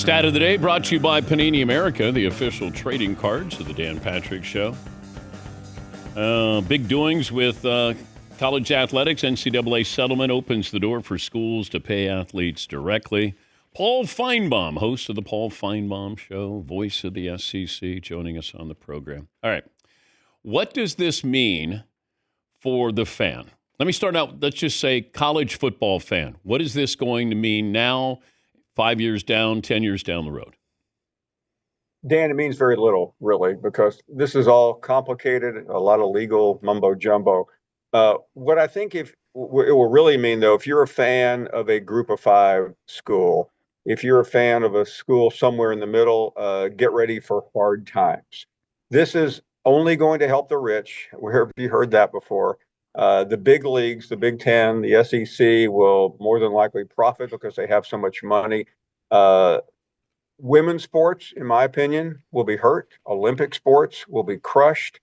Stat of the day brought to you by Panini America, the official trading cards of the Dan Patrick Show. Big doings with college athletics. NCAA settlement opens the door for schools to pay athletes directly. Paul Finebaum, host of the Paul Finebaum Show, voice of the SEC, joining us on the program. All right. What does this mean for the fan? Let me start out, let's just say college football fan. What is this going to mean now, 5 years down, 10 years down the road? Dan, it means very little, really, because this is all complicated, a lot of legal mumbo jumbo. What I think it will really mean, though, if you're a fan of a group of five school, if you're a fan of a school somewhere in the middle, get ready for hard times. This is only going to help the rich. Where have you heard that before? The big leagues, the Big Ten, the SEC will more than likely profit because they have so much money. Women's sports, in my opinion, will be hurt. Olympic sports will be crushed.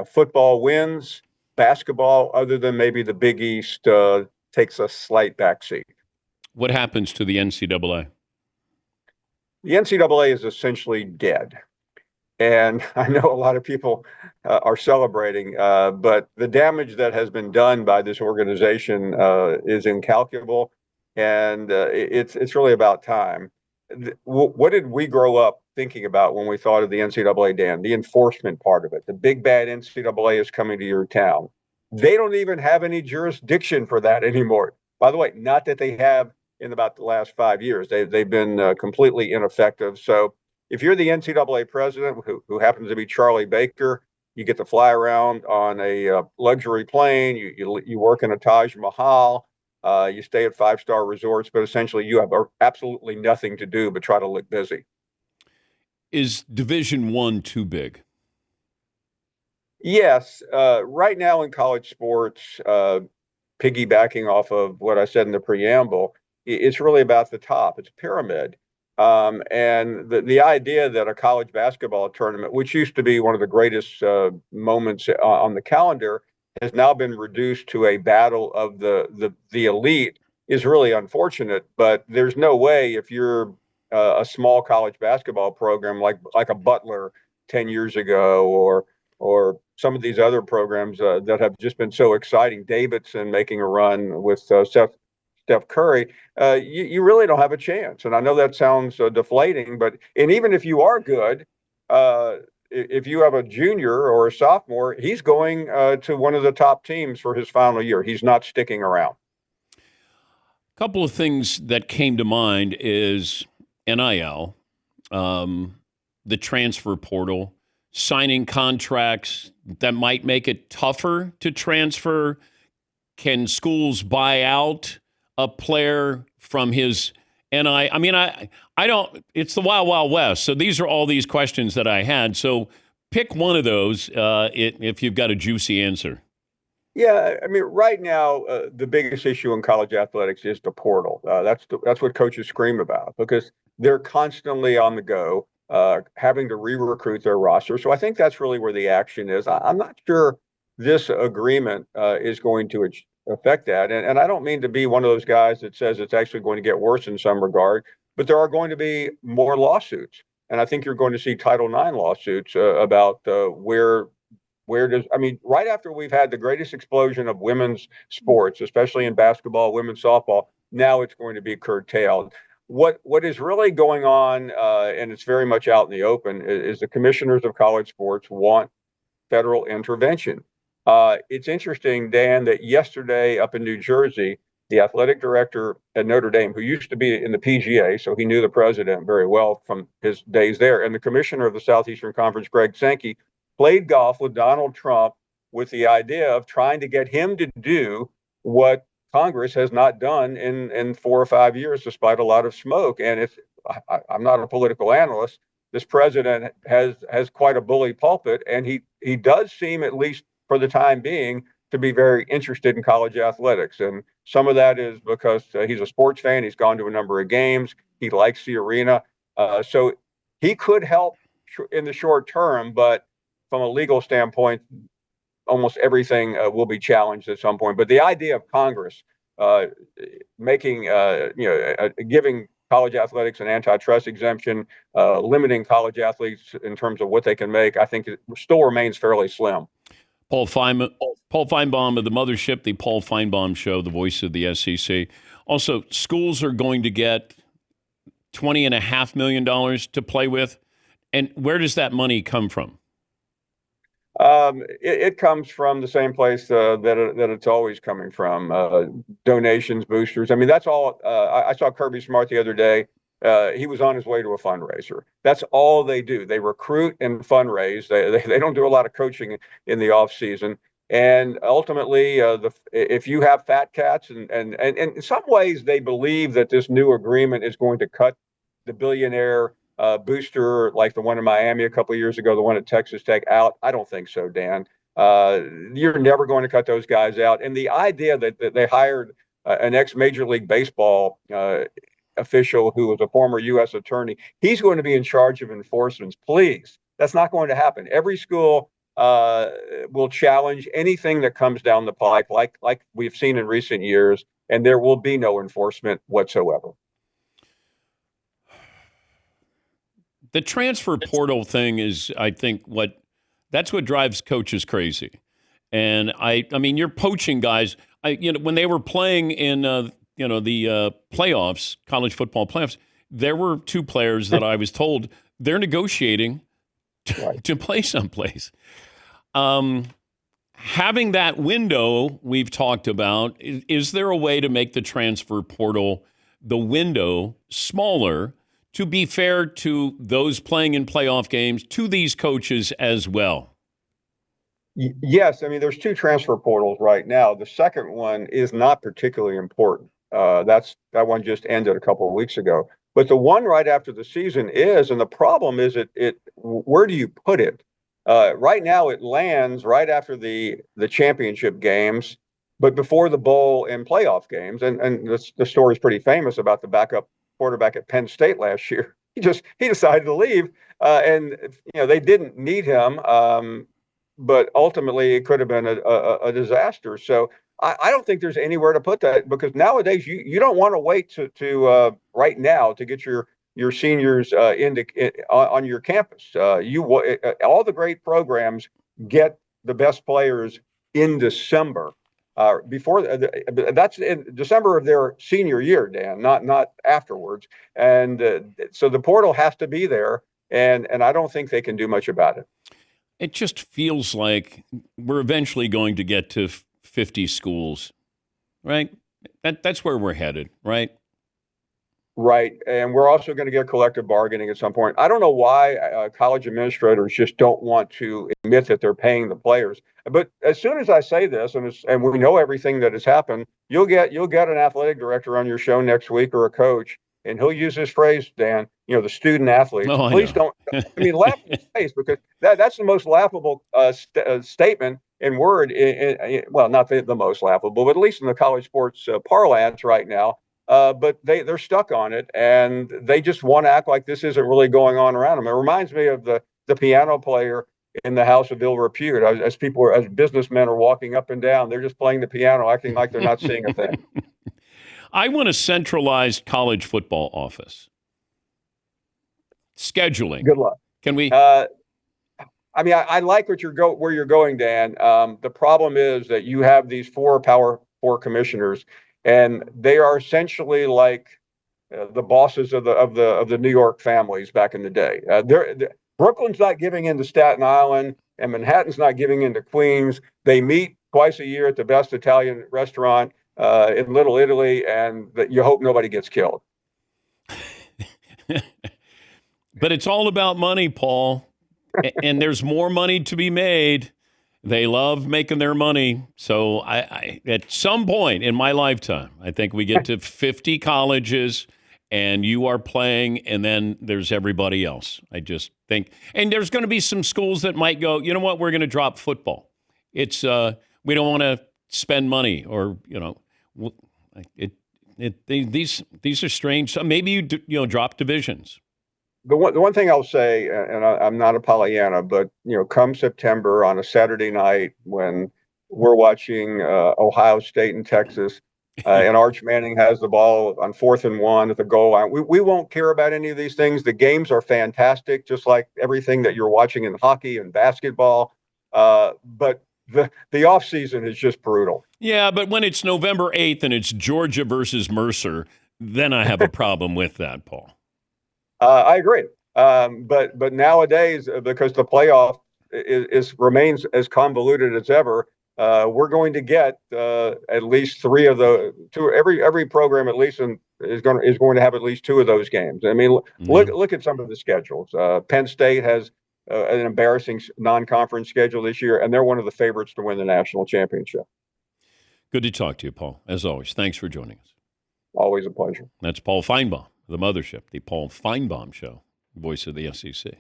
Football wins. Basketball, other than maybe the Big East, takes a slight backseat. What happens to the NCAA? The NCAA is essentially dead. And I know a lot of people are celebrating, but the damage that has been done by this organization is incalculable, and it's really about time. What did we grow up thinking about when we thought of the NCAA, Dan? The enforcement part of it. The big bad NCAA is coming to your town. They don't even have any jurisdiction for that anymore. By the way, not that they have in about the last 5 years. They've been completely ineffective. So if you're the NCAA president, who happens to be Charlie Baker, you get to fly around on a luxury plane. You work in a Taj Mahal. You stay at five-star resorts, but essentially you have absolutely nothing to do but try to look busy. Is Division I too big? Yes. Right now in college sports, piggybacking off of what I said in the preamble, it's really about the top. It's a pyramid. And the idea that a college basketball tournament, which used to be one of the greatest moments on the calendar, has now been reduced to a battle of the elite is really unfortunate. But there's no way, if you're a small college basketball program like a Butler 10 years ago, or some of these other programs that have just been so exciting, Davidson making a run with Steph Curry, you really don't have a chance. And I know that sounds deflating, and even if you are good, if you have a junior or a sophomore, he's going to one of the top teams for his final year. He's not sticking around. A couple of things that came to mind is NIL, the transfer portal, signing contracts that might make it tougher to transfer. Can schools buy out a player from his NIL? I mean, I don't, it's the wild, wild west. So these are all these questions that I had. So pick one of those if you've got a juicy answer. Yeah, I mean, right now, the biggest issue in college athletics is the portal. That's what coaches scream about because they're constantly on the go, having to re-recruit their roster. So I think that's really where the action is. I'm not sure this agreement is going to affect that. And I don't mean to be one of those guys that says it's actually going to get worse in some regard, but there are going to be more lawsuits. And I think you're going to see Title IX lawsuits about right after we've had the greatest explosion of women's sports, especially in basketball, women's softball, now it's going to be curtailed. What is really going on, and it's very much out in the open, is the commissioners of college sports want federal intervention. It's interesting, Dan, that yesterday up in New Jersey, the athletic director at Notre Dame, who used to be in the PGA, so he knew the president very well from his days there, and the commissioner of the Southeastern Conference, Greg Sankey, played golf with Donald Trump with the idea of trying to get him to do what Congress has not done in 4 or 5 years, despite a lot of smoke. And I'm not a political analyst. This president has quite a bully pulpit, and he does seem, at least for the time being, to be very interested in college athletics. And some of that is because he's a sports fan. He's gone to a number of games. He likes the arena. So he could help in the short term, but from a legal standpoint, almost everything will be challenged at some point. But the idea of Congress giving college athletics an antitrust exemption, limiting college athletes in terms of what they can make, I think it still remains fairly slim. Paul Finebaum of the Mothership, the Paul Finebaum Show, the voice of the SEC. Also, schools are going to get $20.5 million to play with. And where does that money come from? It comes from the same place that it's always coming from. Donations, boosters. I mean, that's all. I saw Kirby Smart the other day. He was on his way to a fundraiser. That's all they do. They recruit and fundraise. They don't do a lot of coaching in the off season. And ultimately, if you have fat cats, and in some ways they believe that this new agreement is going to cut the billionaire booster like the one in Miami a couple of years ago, the one at Texas Tech out. I don't think so, Dan. You're never going to cut those guys out. And the idea that they hired an ex-Major League Baseball official who was a former U.S. attorney, he's going to be in charge of enforcement. Please, that's not going to happen. Every school will challenge anything that comes down the pike, like we've seen in recent years, and there will be no enforcement whatsoever. The transfer portal thing is, I think, that's what drives coaches crazy. And I mean, you're poaching guys. When they were playing in, the playoffs, college football playoffs, there were two players that I was told they're negotiating to play someplace. Having that window we've talked about, is there a way to make the transfer portal, the window, smaller to be fair to those playing in playoff games, to these coaches as well? Yes. I mean, there's two transfer portals right now. The second one is not particularly important. That one just ended a couple of weeks ago. But the one right after the season is, and the problem is where do you put it? Right now, it lands right after the championship games, but before the bowl and playoff games. And the story is pretty famous about the backup quarterback at Penn State last year. He decided to leave, and they didn't need him, but ultimately it could have been a disaster. So I don't think there's anywhere to put that, because nowadays you don't want to wait to right now to get your seniors on your campus. All the great programs get the best players in December. That's in December of their senior year, Dan, not afterwards. And so the portal has to be there, and I don't think they can do much about it. It just feels like we're eventually going to get to 50 schools, right? That's where we're headed, right? Right. And we're also going to get collective bargaining at some point. I don't know why college administrators just don't want to admit that they're paying the players. But as soon as I say this, and we know everything that has happened, you'll get an athletic director on your show next week, or a coach, and he'll use this phrase, Dan, the student athletes. Oh, Please don't. I mean, laugh in his face, because that's the most laughable statement and word. Well, not the most laughable, but at least in the college sports parlance right now. But they're stuck on it, and they just want to act like this isn't really going on around them. It reminds me of the piano player in the House of Ill Repute. As businessmen are walking up and down, they're just playing the piano, acting like they're not seeing a thing. I want a centralized college football office. Scheduling. Good luck. Can we? I like where you're going, Dan. The problem is that you have these four Power Four commissioners, and they are essentially like the bosses of the New York families back in the day. Brooklyn's not giving in to Staten Island, and Manhattan's not giving in to Queens. They meet twice a year at the best Italian restaurant in Little Italy, and you hope nobody gets killed. But it's all about money, Paul, and there's more money to be made. They love making their money. So I at some point in my lifetime, I think we get to 50 colleges, and you are playing, and then there's everybody else. I just think, and there's going to be some schools that might go, you know what, we're going to drop football. It's we don't want to spend money, or these are strange. So maybe you drop divisions. The one thing I'll say, and I'm not a Pollyanna, but come September on a Saturday night when we're watching Ohio State and Texas, and Arch Manning has the ball on 4th and 1 at the goal line. We won't care about any of these things. The games are fantastic, just like everything that you're watching in hockey and basketball. But the off season is just brutal. Yeah, but when it's November 8th and it's Georgia versus Mercer, then I have a problem with that, Paul. I agree. But nowadays, because the playoff remains as convoluted as ever, we're going to get at least three of the two. Every program at least is going to have at least two of those games. I mean, look at some of the schedules. Penn State has an embarrassing non-conference schedule this year, and they're one of the favorites to win the national championship. Good to talk to you, Paul. As always, thanks for joining us. Always a pleasure. That's Paul Finebaum, the mothership, the Paul Finebaum Show, voice of the SEC.